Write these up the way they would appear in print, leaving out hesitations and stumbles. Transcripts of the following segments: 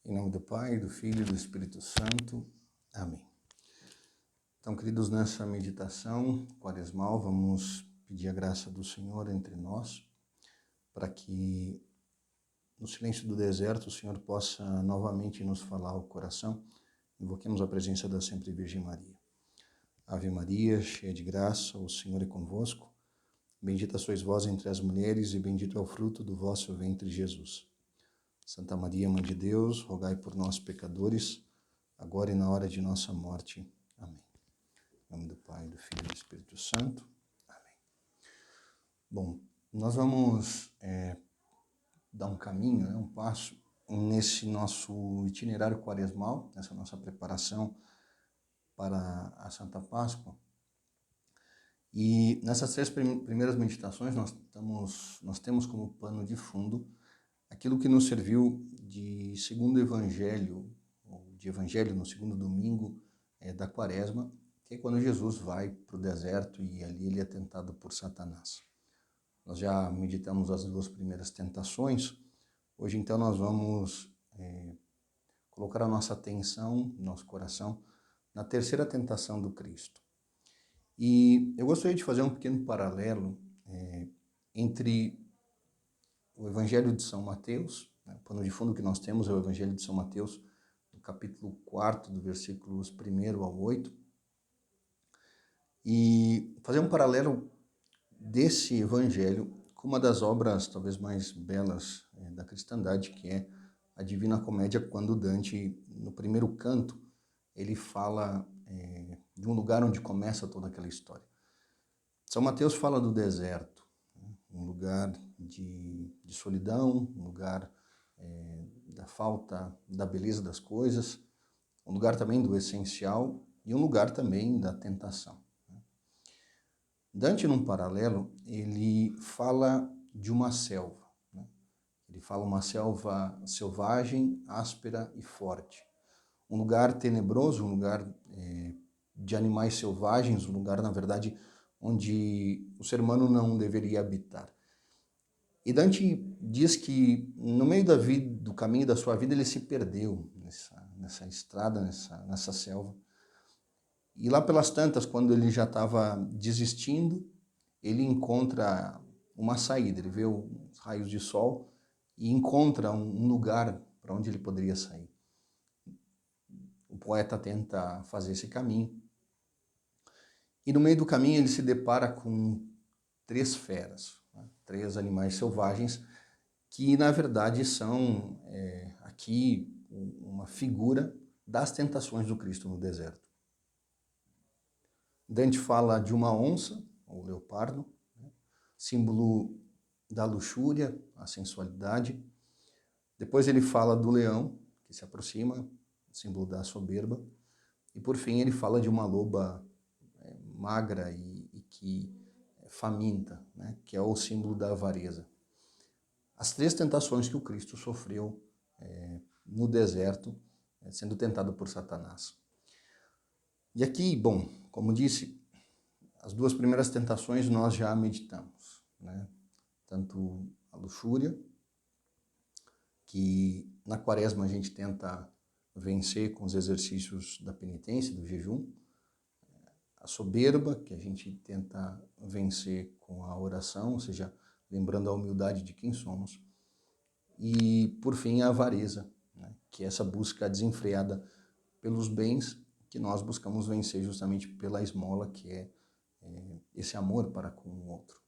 Em nome do Pai, do Filho e do Espírito Santo. Amém. Então, queridos, nessa meditação quaresmal, vamos pedir a graça do Senhor entre nós, para que no silêncio do deserto o Senhor possa novamente nos falar ao coração. Invoquemos a presença da Sempre Virgem Maria. Ave Maria, cheia de graça, o Senhor é convosco. Bendita sois vós entre as mulheres e bendito é o fruto do vosso ventre, Jesus. Santa Maria, Mãe de Deus, rogai por nós, pecadores, agora e na hora de nossa morte. Amém. Em nome do Pai, do Filho e do Espírito Santo. Amém. Bom, nós vamos dar um caminho, um passo nesse nosso itinerário quaresmal, nessa nossa preparação para a Santa Páscoa. E nessas três primeiras meditações nós temos como pano de fundo aquilo que nos serviu de segundo evangelho, ou de evangelho no segundo domingo da Quaresma, que é quando Jesus vai para o deserto e ali ele é tentado por Satanás. Nós já meditamos as duas primeiras tentações. Hoje, então, nós vamos colocar a nossa atenção, nosso coração, na terceira tentação do Cristo. E eu gostaria de fazer um pequeno paralelo entre o Evangelho de São Mateus, o pano de fundo que nós temos é o Evangelho de São Mateus, no capítulo 4, do versículos 1 ao 8, e fazer um paralelo desse Evangelho com uma das obras talvez mais belas da cristandade, que é a Divina Comédia, quando Dante, no primeiro canto, ele fala de um lugar onde começa toda aquela história. São Mateus fala do deserto, um lugar de solidão, um lugar da falta da beleza das coisas, um lugar também do essencial e um lugar também da tentação. Dante, num paralelo, ele fala de uma selva. Ele fala uma selva selvagem, áspera e forte. Um lugar tenebroso, um lugar de animais selvagens, um lugar, na verdade, onde o ser humano não deveria habitar. E Dante diz que no meio do caminho da sua vida ele se perdeu nessa estrada, nessa selva. E lá pelas tantas, quando ele já estava desistindo, ele encontra uma saída, ele vê os raios de sol e encontra um lugar para onde ele poderia sair. O poeta tenta fazer esse caminho. E no meio do caminho ele se depara com três feras, três animais selvagens, que na verdade são aqui uma figura das tentações do Cristo no deserto. Dante fala de uma onça, ou leopardo, símbolo da luxúria, a sensualidade. Depois ele fala do leão, que se aproxima, símbolo da soberba. E por fim ele fala de uma loba magra e que faminta, que é o símbolo da avareza. As três tentações que o Cristo sofreu no deserto, sendo tentado por Satanás. E aqui, bom, como disse, as duas primeiras tentações nós já meditamos, tanto a luxúria, que na Quaresma a gente tenta vencer com os exercícios da penitência, do jejum, a soberba, que a gente tenta vencer com a oração, ou seja, lembrando a humildade de quem somos, e por fim a avareza, que é essa busca desenfreada pelos bens que nós buscamos vencer justamente pela esmola, que é esse amor para com o outro.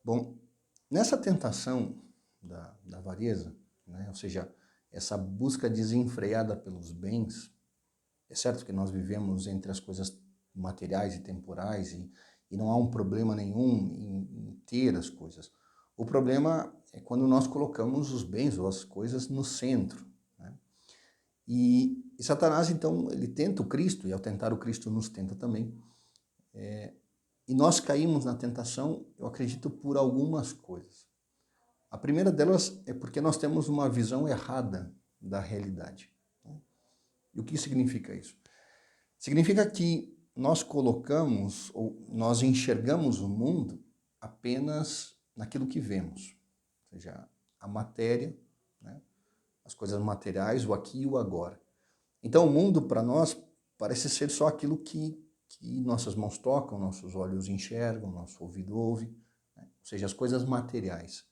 Bom, nessa tentação da avareza, ou seja, essa busca desenfreada pelos bens, é certo que nós vivemos entre as coisas materiais e temporais e não há um problema nenhum em ter as coisas. O problema é quando nós colocamos os bens ou as coisas no centro. E Satanás, então, ele tenta o Cristo, e ao tentar o Cristo nos tenta também. E nós caímos na tentação, eu acredito, por algumas coisas. A primeira delas é porque nós temos uma visão errada da realidade. E o que significa isso? Significa que nós colocamos, ou nós enxergamos o mundo apenas naquilo que vemos. Ou seja, a matéria, as coisas materiais, o aqui e o agora. Então o mundo para nós parece ser só aquilo que nossas mãos tocam, nossos olhos enxergam, nosso ouvido ouve, né? Ou seja, as coisas materiais.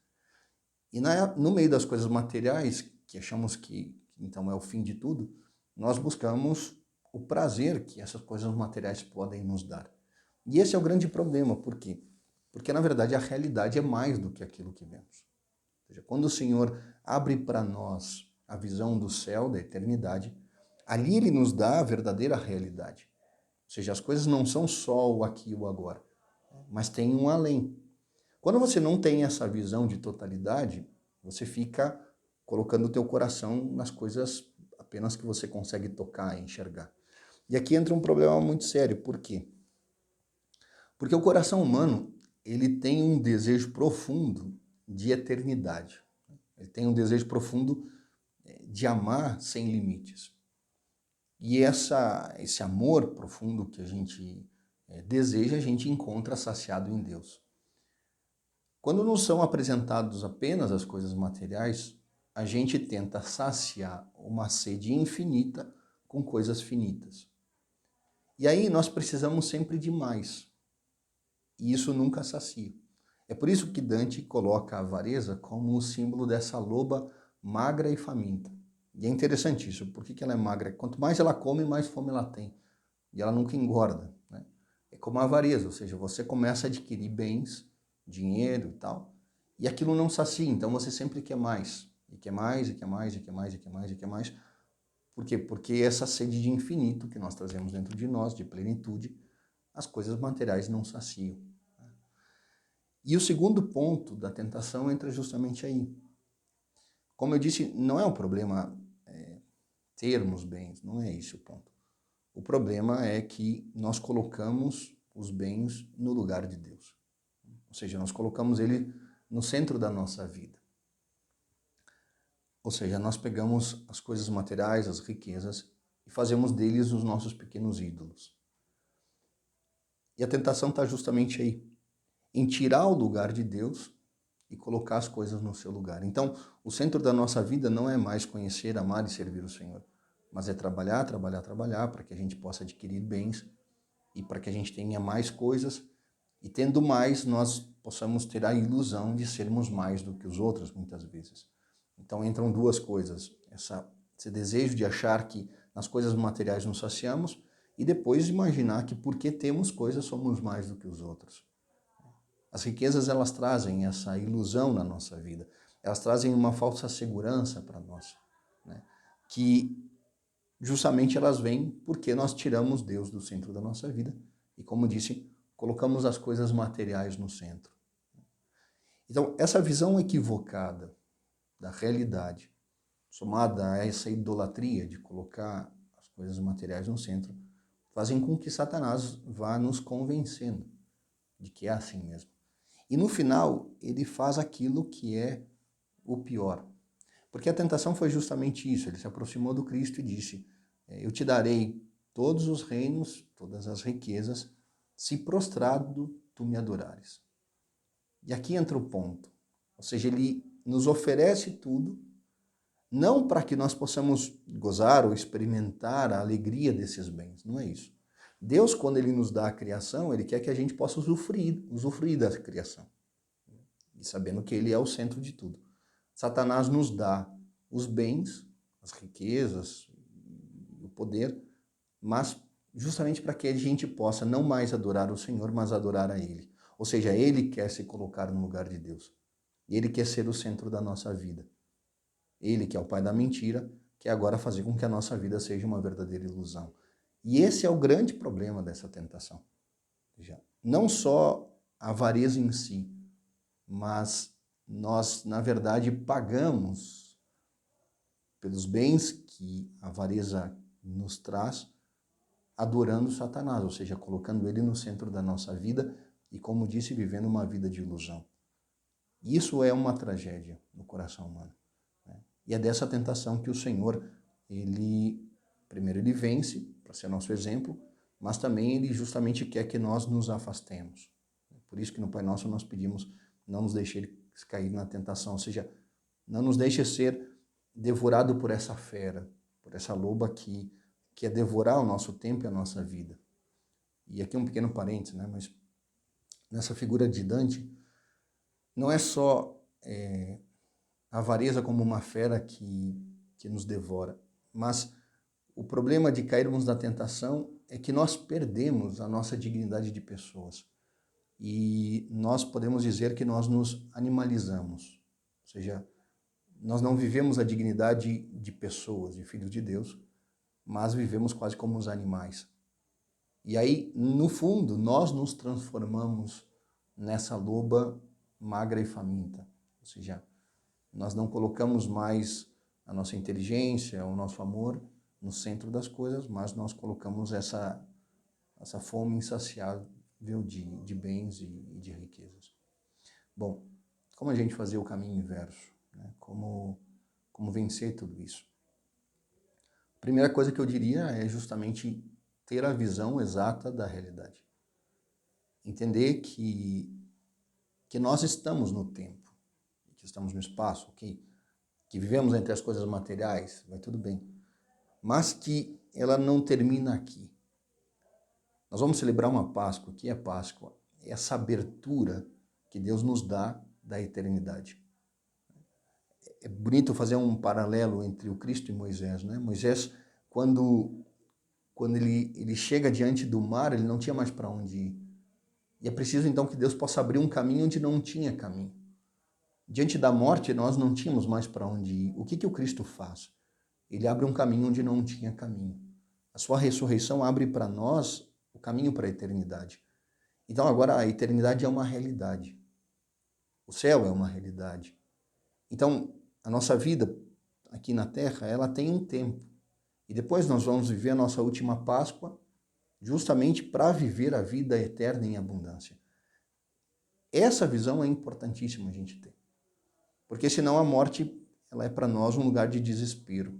E no meio das coisas materiais, que achamos que então é o fim de tudo, nós buscamos o prazer que essas coisas materiais podem nos dar. E esse é o grande problema, por quê? Porque, na verdade, a realidade é mais do que aquilo que vemos. Ou seja, quando o Senhor abre para nós a visão do céu, da eternidade, ali Ele nos dá a verdadeira realidade. Ou seja, as coisas não são só o aqui e o agora, mas tem um além. Quando você não tem essa visão de totalidade, você fica colocando o teu coração nas coisas apenas que você consegue tocar e enxergar. E aqui entra um problema muito sério. Por quê? Porque o coração humano, ele tem um desejo profundo de eternidade. Ele tem um desejo profundo de amar sem limites. E esse amor profundo que a gente deseja, a gente encontra saciado em Deus. Quando nos são apresentados apenas as coisas materiais, a gente tenta saciar uma sede infinita com coisas finitas. E aí nós precisamos sempre de mais. E isso nunca sacia. É por isso que Dante coloca a avareza como o símbolo dessa loba magra e faminta. E é interessante isso. Por que ela é magra? Quanto mais ela come, mais fome ela tem. E ela nunca engorda, né? É como a avareza, ou seja, você começa a adquirir bens, dinheiro e tal, e aquilo não sacia, então você sempre quer mais. E quer mais, e quer mais, e quer mais, e quer mais, e quer mais. Por quê? Porque essa sede de infinito que nós trazemos dentro de nós, de plenitude, as coisas materiais não saciam. E o segundo ponto da tentação entra justamente aí. Como eu disse, não é um problema termos bens, não é esse o ponto. O problema é que nós colocamos os bens no lugar de Deus. Ou seja, nós colocamos ele no centro da nossa vida. Ou seja, nós pegamos as coisas materiais, as riquezas, e fazemos deles os nossos pequenos ídolos. E a tentação está justamente aí, em tirar o lugar de Deus e colocar as coisas no seu lugar. Então, o centro da nossa vida não é mais conhecer, amar e servir o Senhor, mas é trabalhar, trabalhar, trabalhar para que a gente possa adquirir bens e para que a gente tenha mais coisas e tendo mais nós possamos ter a ilusão de sermos mais do que os outros muitas vezes. Então entram duas coisas, esse desejo de achar que nas coisas materiais nos saciamos e depois imaginar que porque temos coisas somos mais do que os outros. As riquezas, elas trazem essa ilusão na nossa vida. Elas trazem uma falsa segurança para nós, né? Que justamente elas vêm porque nós tiramos Deus do centro da nossa vida e, como disse, colocamos as coisas materiais no centro. Então, essa visão equivocada da realidade, somada a essa idolatria de colocar as coisas materiais no centro, fazem com que Satanás vá nos convencendo de que é assim mesmo. E no final, ele faz aquilo que é o pior. Porque a tentação foi justamente isso. Ele se aproximou do Cristo e disse: eu te darei todos os reinos, todas as riquezas, se prostrado tu me adorares. E aqui entra o ponto. Ou seja, ele nos oferece tudo, não para que nós possamos gozar ou experimentar a alegria desses bens. Não é isso. Deus, quando ele nos dá a criação, ele quer que a gente possa usufruir da criação. E sabendo que ele é o centro de tudo. Satanás nos dá os bens, as riquezas, o poder, mas justamente para que a gente possa não mais adorar o Senhor, mas adorar a Ele. Ou seja, Ele quer se colocar no lugar de Deus. Ele quer ser o centro da nossa vida. Ele, que é o pai da mentira, quer agora fazer com que a nossa vida seja uma verdadeira ilusão. E esse é o grande problema dessa tentação. Não só a avareza em si, mas nós, na verdade, pagamos pelos bens que a avareza nos traz, adorando Satanás, ou seja, colocando ele no centro da nossa vida e, como disse, vivendo uma vida de ilusão. Isso é uma tragédia no coração humano, né? E é dessa tentação que o Senhor, primeiro ele vence, para ser nosso exemplo, mas também ele justamente quer que nós nos afastemos. Por isso que no Pai Nosso nós pedimos, não nos deixe cair na tentação, ou seja, não nos deixe ser devorado por essa fera, por essa loba que quer devorar o nosso tempo e a nossa vida. E aqui um pequeno parênteses, né? Mas nessa figura de Dante, não é só a avareza como uma fera que nos devora, mas o problema de cairmos na tentação é que nós perdemos a nossa dignidade de pessoas. E nós podemos dizer que nós nos animalizamos, ou seja, nós não vivemos a dignidade de pessoas, de filhos de Deus, mas vivemos quase como os animais. E aí, no fundo, nós nos transformamos nessa loba magra e faminta. Ou seja, nós não colocamos mais a nossa inteligência, o nosso amor no centro das coisas, mas nós colocamos essa fome insaciável de bens e de riquezas. Bom, como a gente fazer o caminho inverso? Né? Como vencer tudo isso? A primeira coisa que eu diria é justamente ter a visão exata da realidade. Entender que nós estamos no tempo, que estamos no espaço, ok? Que vivemos entre as coisas materiais, vai tudo bem. Mas que ela não termina aqui. Nós vamos celebrar uma Páscoa. O que é Páscoa? É essa abertura que Deus nos dá da eternidade. É bonito fazer um paralelo entre o Cristo e Moisés, né? Moisés, quando ele chega diante do mar, ele não tinha mais para onde ir. E é preciso então que Deus possa abrir um caminho onde não tinha caminho. Diante da morte, nós não tínhamos mais para onde ir. O que o Cristo faz? Ele abre um caminho onde não tinha caminho. A sua ressurreição abre para nós o caminho para a eternidade. Então agora a eternidade é uma realidade. O céu é uma realidade. Então a nossa vida aqui na Terra, ela tem um tempo. E depois nós vamos viver a nossa última Páscoa justamente para viver a vida eterna em abundância. Essa visão é importantíssima a gente ter. Porque senão a morte, ela é para nós um lugar de desespero.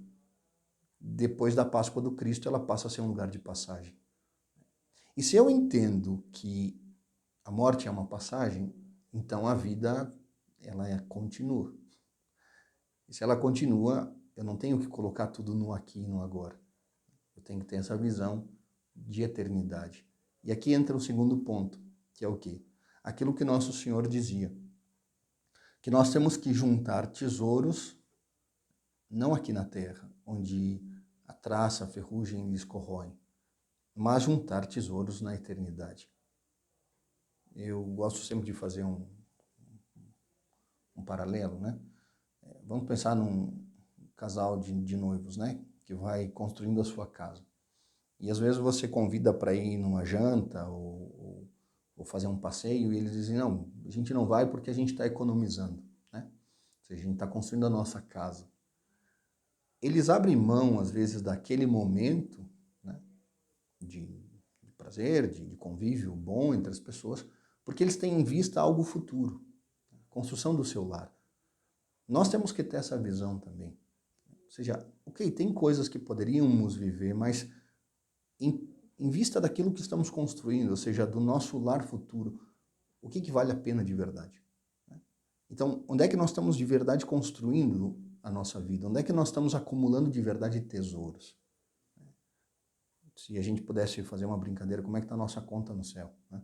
Depois da Páscoa do Cristo, ela passa a ser um lugar de passagem. E se eu entendo que a morte é uma passagem, então a vida, ela continua. E se ela continua, eu não tenho que colocar tudo no aqui e no agora. Eu tenho que ter essa visão de eternidade. E aqui entra o segundo ponto, que é o quê? Aquilo que nosso Senhor dizia, que nós temos que juntar tesouros, não aqui na terra, onde a traça, a ferrugem lhes corroem, mas juntar tesouros na eternidade. Eu gosto sempre de fazer um paralelo, né? Vamos pensar num casal de noivos, né? Que vai construindo a sua casa. E às vezes você convida para ir numa janta ou fazer um passeio e eles dizem, não, a gente não vai porque a gente está economizando, né? Ou seja, a gente está construindo a nossa casa. Eles abrem mão, às vezes, daquele momento, né, de prazer, de convívio bom entre as pessoas, porque eles têm em vista algo futuro, a construção do seu lar. Nós temos que ter essa visão também. Ou seja, ok, tem coisas que poderíamos viver, mas em vista daquilo que estamos construindo, ou seja, do nosso lar futuro, o que vale a pena de verdade? Então, onde é que nós estamos de verdade construindo a nossa vida? Onde é que nós estamos acumulando de verdade tesouros? Se a gente pudesse fazer uma brincadeira, como é que está a nossa conta no céu? Né?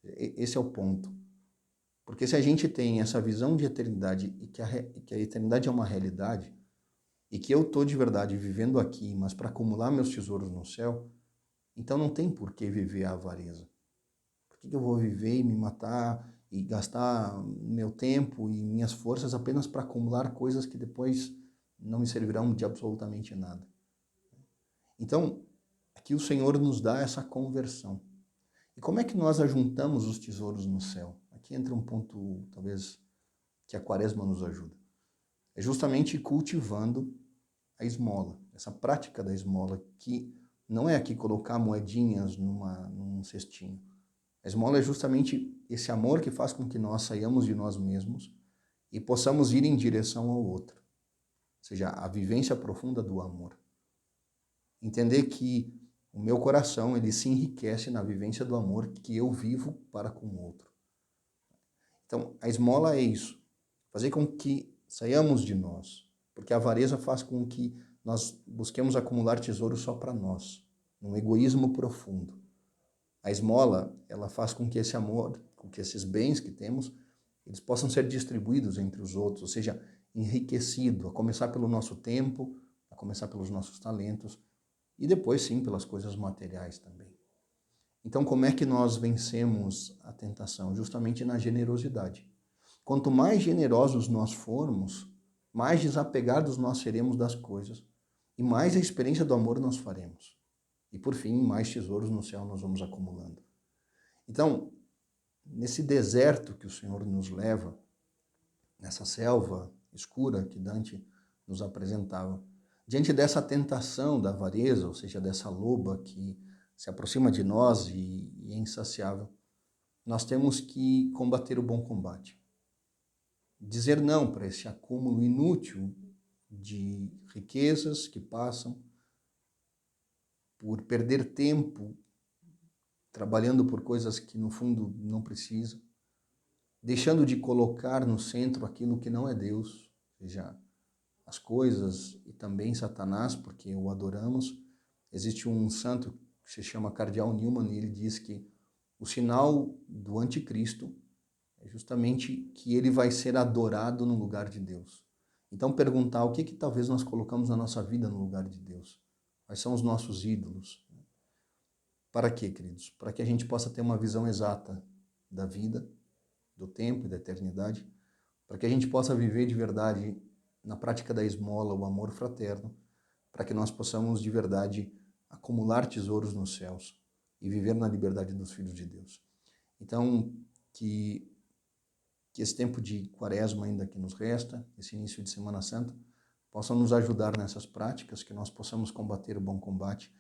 Esse é o ponto. Porque se a gente tem essa visão de eternidade e que a eternidade é uma realidade, e que eu estou de verdade vivendo aqui, mas para acumular meus tesouros no céu, então não tem por que viver a avareza. Por que eu vou viver e me matar e gastar meu tempo e minhas forças apenas para acumular coisas que depois não me servirão de absolutamente nada? Então, aqui o Senhor nos dá essa conversão. E como é que nós ajuntamos os tesouros no céu? Aqui entra um ponto, talvez, que a Quaresma nos ajuda. É justamente cultivando a esmola, essa prática da esmola, que não é aqui colocar moedinhas num cestinho. A esmola é justamente esse amor que faz com que nós saiamos de nós mesmos e possamos ir em direção ao outro. Ou seja, a vivência profunda do amor. Entender que o meu coração, ele se enriquece na vivência do amor que eu vivo para com o outro. Então, a esmola é isso. Fazer com que saiamos de nós. Porque a avareza faz com que nós busquemos acumular tesouros só para nós, num egoísmo profundo. A esmola, ela faz com que esse amor, com que esses bens que temos, eles possam ser distribuídos entre os outros, ou seja, enriquecido, a começar pelo nosso tempo, a começar pelos nossos talentos e depois sim pelas coisas materiais também. Então, como é que nós vencemos a tentação? Justamente na generosidade. Quanto mais generosos nós formos, mais desapegados nós seremos das coisas e mais a experiência do amor nós faremos. E por fim, mais tesouros no céu nós vamos acumulando. Então, nesse deserto que o Senhor nos leva, nessa selva escura que Dante nos apresentava, diante dessa tentação da avareza, ou seja, dessa loba que se aproxima de nós e é insaciável, nós temos que combater o bom combate. Dizer não para esse acúmulo inútil de riquezas que passam, por perder tempo trabalhando por coisas que no fundo não precisa, deixando de colocar no centro aquilo que não é Deus, ou seja, as coisas e também Satanás, porque o adoramos. Existe um santo que se chama Cardeal Newman e ele diz que o sinal do anticristo é justamente que ele vai ser adorado no lugar de Deus. Então perguntar o que talvez nós colocamos na nossa vida no lugar de Deus. Quais são os nossos ídolos? Para quê, queridos? Para que a gente possa ter uma visão exata da vida, do tempo e da eternidade, para que a gente possa viver de verdade na prática da esmola, o amor fraterno, para que nós possamos de verdade acumular tesouros nos céus e viver na liberdade dos filhos de Deus. Então, que esse tempo de quaresma ainda que nos resta, esse início de Semana Santa, possam nos ajudar nessas práticas, que nós possamos combater o bom combate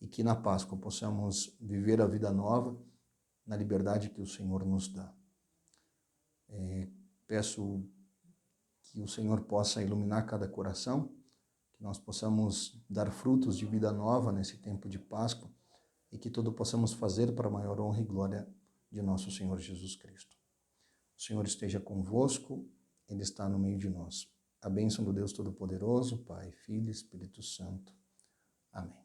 e que na Páscoa possamos viver a vida nova na liberdade que o Senhor nos dá. Peço que o Senhor possa iluminar cada coração, que nós possamos dar frutos de vida nova nesse tempo de Páscoa e que tudo possamos fazer para a maior honra e glória de nosso Senhor Jesus Cristo. O Senhor esteja convosco, Ele está no meio de nós. A bênção do Deus Todo-Poderoso, Pai, Filho e Espírito Santo. Amém.